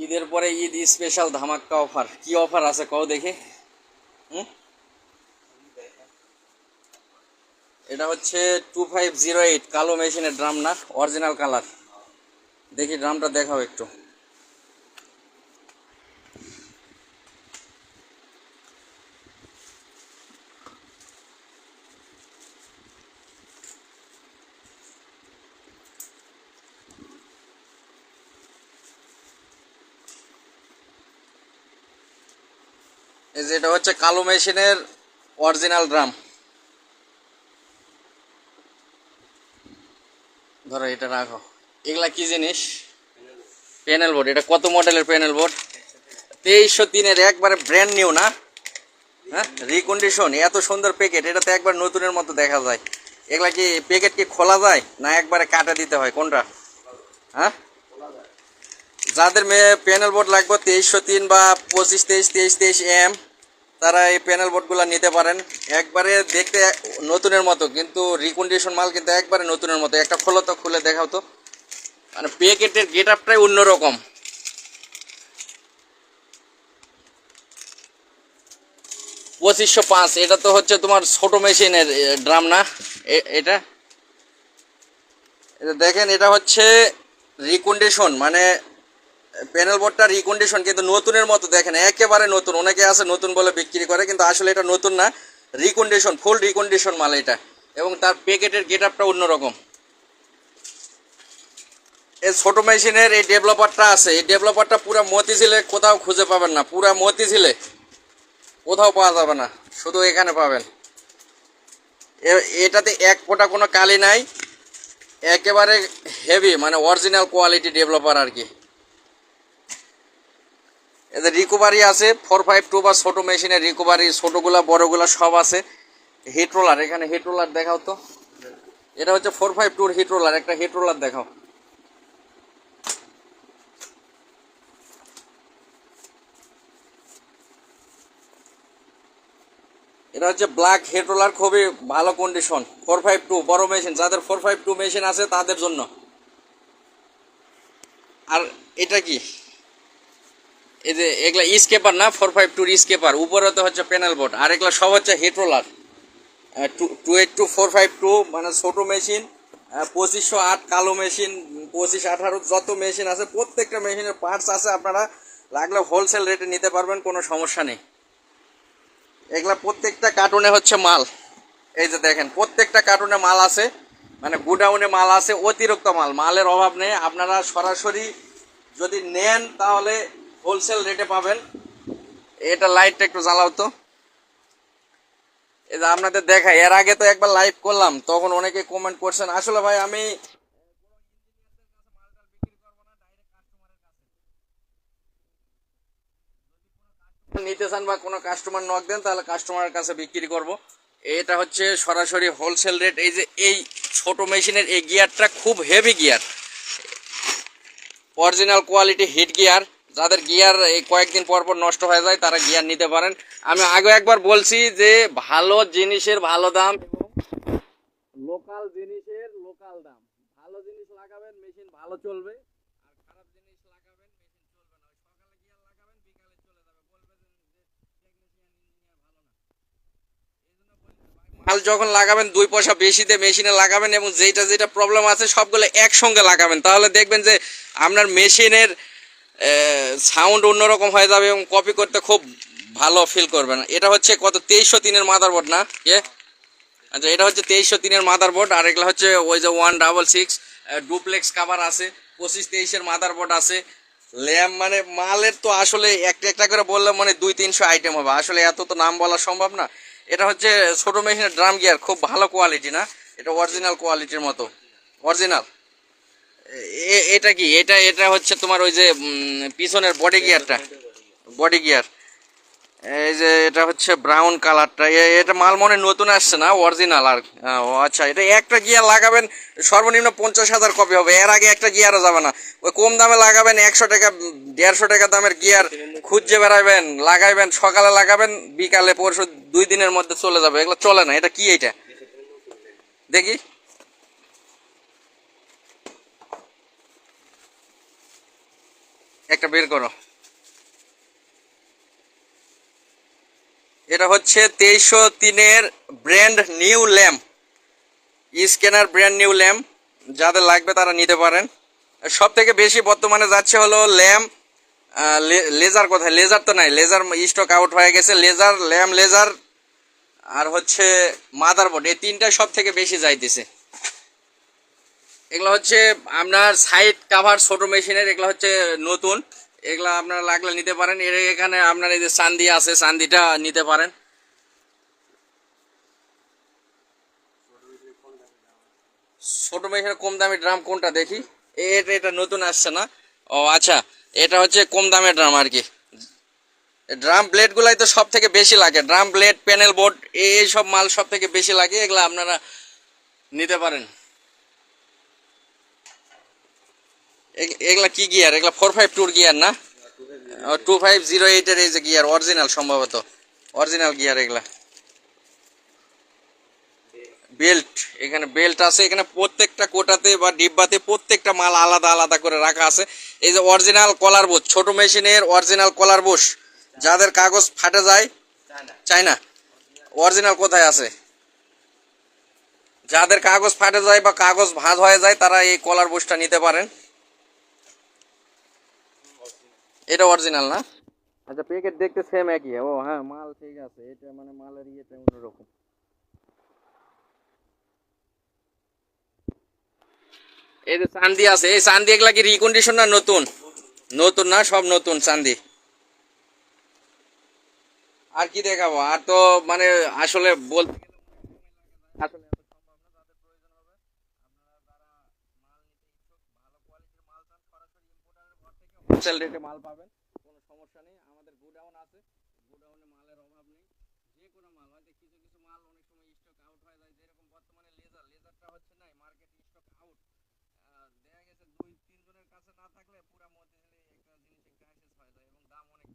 ঈদের পরে Eid special ধামাক্কা offer, কি অফার আছে কও দেখি। হুম, এটা হচ্ছে 2508 কালো মেশিনের ড্রাম না, অরিজিনাল কালার। দেখি ড্রামটা দেখাও একটু। এই যে এটা হচ্ছে কালো মেশিনের অরিজিনাল ড্রাম। ধরো এটা রাখো। এগুলা কি জিনিস? Panel board. এটা কত মডেলের প্যানেল বোর্ড? 2303-এর, একবারে ব্র্যান্ড নিউ না? হ্যাঁ, রিকন্ডিশন। এত সুন্দর প্যাকেট, এটা তো একবার নতুনের মতো দেখা যায়। এগুলা কি প্যাকেট কি খোলা যায় না একবারে কাটা দিতে হয়, কোনটা? হ্যাঁ, যাদের প্যানেল বোর্ড লাগবে 2303 বা 2523-2323 তারা এই প্যানেল বোর্ডগুলো নিতে পারেন। একবারে দেখতে নতুনের মতো, কিন্তু রিকন্ডিশন মাল, কিন্তু একবারে নতুনের মতো। একটা খোলো তো, খুলে দেখাও তো। মানে প্যাকেটের গেট আপটাই অন্যরকম। 2505, এটা তো হচ্ছে তোমার ছোট মেশিনের ড্রাম না? এটা এটা দেখেন, এটা হচ্ছে রিকন্ডিশন, মানে প্যানেল বোর্ডটা রিকন্ডিশন কিন্তু নতুনের মতো। দেখেন একেবারে নতুন। অনেকে আছে নতুন বলে বিক্রি করে, কিন্তু আসলে এটা নতুন না, রিকন্ডিশন, ফুল রিকন্ডিশন মাল এটা। এবং তার প্যাকেটের গেট আপটা অন্যরকম। এই ছোট মেশিনের এই ডেভেলপারটা আছে, এই ডেভেলপারটা পুরো মতিঝিলে কোথাও খুঁজে পাবেন না। পুরো মতিঝিলে কোথাও পাওয়া যাবে না, শুধু এখানে পাবেন। এটাতে এক ফোঁটা কোনো কালি নাই, একেবারে হেভি, মানে অরিজিনাল কোয়ালিটি ডেভেলপার আর কি। এদের রিকভারি আছে 452 বা ছোট মেশিনের রিকভারি, ছোটগুলা বড়গুলা সব আছে। হিট রোলার, এখানে হিট রোলার দেখাও তো। এটা হচ্ছে 452 হিট রোলার, একটা হিট রোলার দেখাও। এটা হচ্ছে ব্ল্যাক হিট রোলার, খুবই ভালো কন্ডিশন। 452 বড় মেশিন, যাদের 452 মেশিন আছে তাদের জন্য। আর এটা কি? এই যে এগুলা স্কেপার না, 452 স্কেপার, উপরে তো হচ্ছে প্যানেল বোর্ড, আর এগুলা সব হচ্ছে হিট রোলার। 282 452, মানে ছোট মেশিন। 2508 কালো মেশিন, 2518 যত মেশিন আছে প্রত্যেকটা মেশিনের পার্টস আছে। আপনারা লাগলে হোলসেল রেটে নিতে পারবেন, কোনো সমস্যা নেই। এগুলা প্রত্যেকটা কার্টুনে হচ্ছে মাল। এই যে দেখেন, প্রত্যেকটা কার্টুনে মাল আছে, মানে গুডাউনে মাল আছে, অতিরিক্ত মাল, মালের অভাব নেই। আপনারা সরাসরি যদি নেন তাহলে হোলসেল রেটে পাবেন। এটা লাইটটা একটু জ্বালাও তো। এই যে আপনাদের দেখাই, এর আগে তো একবার লাইভ করলাম, তখন অনেকে কমেন্ট করছেন, আসলে ভাই আমি নিতে চান বা কোনো কাস্টমার নক দেন, তাহলে কাস্টমারের কাছে বিক্রি করব। এটা হচ্ছে সরাসরি হোলসেল রেট। এই যে এই ছোট মেশিনের এই গিয়ারটা খুব heavy gear, original quality heat gear. যাদের গিয়ার এই কয়েকদিন পর পর নষ্ট হয়ে যায় তারা গিয়ার নিতে পারেন। আমি আগে একবার বলছি যে ভালো জিনিসের ভালো দাম, লোকাল জিনিসের লোকাল দাম। ভালো জিনিস লাগাবেন, মেশিন ভালো চলবে। আর খারাপ জিনিস লাগাবেন, মেশিন চলবে না। ওই সকালে গিয়ার লাগাবেন, বিকালে চলে যাবে, বলবে যে টেকনিশিয়ান ইঞ্জিনিয়ার ভালো না। এই জন্য বলি, মাল যখন লাগাবেন 2 পয়সা বেশি দিয়ে মেশিনে লাগাবেন, এবং যেটা যেটা প্রবলেম আছে সবগুলো একসঙ্গে লাগাবেন। তাহলে দেখবেন যে আপনার মেশিনের সাউন্ড অন্যরকম হয়ে যাবে, এবং কপি করতে খুব ভালো ফিল করবেন। এটা হচ্ছে কত, 2303-এর মাদারবোর্ড না? আচ্ছা, এটা হচ্ছে 2303-এর মাদারবোর্ড। আর এগুলো হচ্ছে ওই যে 166 ডুপ্লেক্স কাভার আছে, 2523-এর মাদারবোর্ড আছে। ল্যাম্প, মানে মালের তো আসলে একটা একটা করে বললে মানে 200-300 আইটেম হবে, আসলে এত তো নাম বলা সম্ভব না। এটা হচ্ছে ছোট মেশিনের ড্রাম গিয়ার, খুব ভালো কোয়ালিটি না? এটা অরিজিনাল কোয়ালিটির মতো, অরিজিনাল। এটা কি? এটা এটা হচ্ছে তোমার ওই যে পিছনের বডি গিয়ারটা, বডি গিয়ার। এই যে এটা হচ্ছে ব্রাউন কালারটা, এটা মাল মনে নতুন আসছে না, অরিজিনাল। আর ও আচ্ছা, এটা একটা গিয়ার লাগাবেন সর্বনিম্ন 50,000 কপি হবে, এর আগে একটা গিয়ারও যাবে না। ওই কম দামে লাগাবেন, 100 টাকা 150 টাকা দামের গিয়ার খুঁজে বেড়াবেন, লাগাইবেন, সকালে লাগাবেন, বিকালে পরশু 2 দিনের মধ্যে চলে যাবে। এগুলো চলে না। এটা কি? এটা দেখি। একটা বের করো। এটা হচ্ছে 2303-এর brand new lamp, scanner brand new lamp. যাদের লাগবে তারা নিতে পারেন। সব থেকে বেশি বর্তমানে যাচ্ছে হলো ল্যাম্প। লেজার কোথায়? লেজার তো নাই, লেজার স্টক আউট হয়ে গেছে। লেজার, ল্যাম্প, লেজার আর হচ্ছে মাদারবোর্ড, এই তিনটাই সব থেকে বেশি যাইতেছে। এগুলো হচ্ছে আপনার সাইড কাভার ছোট মেশিনের, এগুলো হচ্ছে নতুন। এগুলো আপনারা লাগলে নিতে পারেন। এর এখানে আপনার এই যে চান্দি আছে, চান্দিটা নিতে পারেন। ছোট মেশিনের কম দামি ড্রাম কোনটা দেখি? এটা এটা নতুন আসছে না? ও আচ্ছা, এটা হচ্ছে কম দামের ড্রাম আর কি। ড্রাম ব্লেড গুলাই তো সব থেকে বেশি লাগে, ড্রাম ব্লেড, প্যানেল বোর্ড, এই সব মাল সব থেকে বেশি লাগে। এগুলো আপনারা নিতে পারেন। এগুলা কি গিয়ার? এগুলা 452 গিয়ার না? 2508-এর এই যে গিয়ার, অরিজিনাল, সম্ভবত অরিজিনাল গিয়ার এগুলা। বেল্ট, এখানে বেল্ট আছে। এখানে প্রত্যেকটা কোটাতে বা ডিব্বাতে প্রত্যেকটা মাল আলাদা আলাদা করে রাখা আছে। এই যে অরিজিনাল কলার বুশ, ছোট মেশিনের অরিজিনাল কলার বুশ। যাদের কাগজ ফাটে যায়, চায়না অরিজিনাল কোথায় আছে? যাদের কাগজ ফাটে যায় বা কাগজ ভাঁজ হয়ে যায় তারা এই কলার বুশটা নিতে পারেন। এটা অরিজিনাল না? আচ্ছা, প্যাকেট দেখতে সেম একই। ও হ্যাঁ, মাল ঠিক আছে। এটা মানে মালের ইয়েটা অন্যরকম। এই যে চান্দি আছে, এই চান্দি এগুলা কি রিকন্ডিশন না নতুন? নতুন না, সব নতুন চান্দি। আর কি দেখাবো? আর তো মানে আসলে বলতে গেলে আসলে এত সম্ভব না। যাদের প্রয়োজন হবে, আপনারা যারা মাল নিতে ইচ্ছুক, ভালো কোয়ালিটির মাল চান, সরাসরি ইম্পোর্টারের ঘর থেকে হোলসেল রেটে মাল পাবেন। কোনো সমস্যা নেই। আমাদের গোডাউন আছে, গোডাউনে মালের অভাব নেই। যে কোনো মাল, হয়তো কিছু কিছু মাল অনেক সময় স্টক আউট হয়ে যায়। যেরকম বর্তমানে লেজারটা হচ্ছে না, মার্কেট স্টক আউট। দেখা গেছে 2-3 জনের কাছে না থাকলে পুরো মধ্যে একটা জিনিসের ক্রাইসিস হয়ে যায় এবং দাম অনেক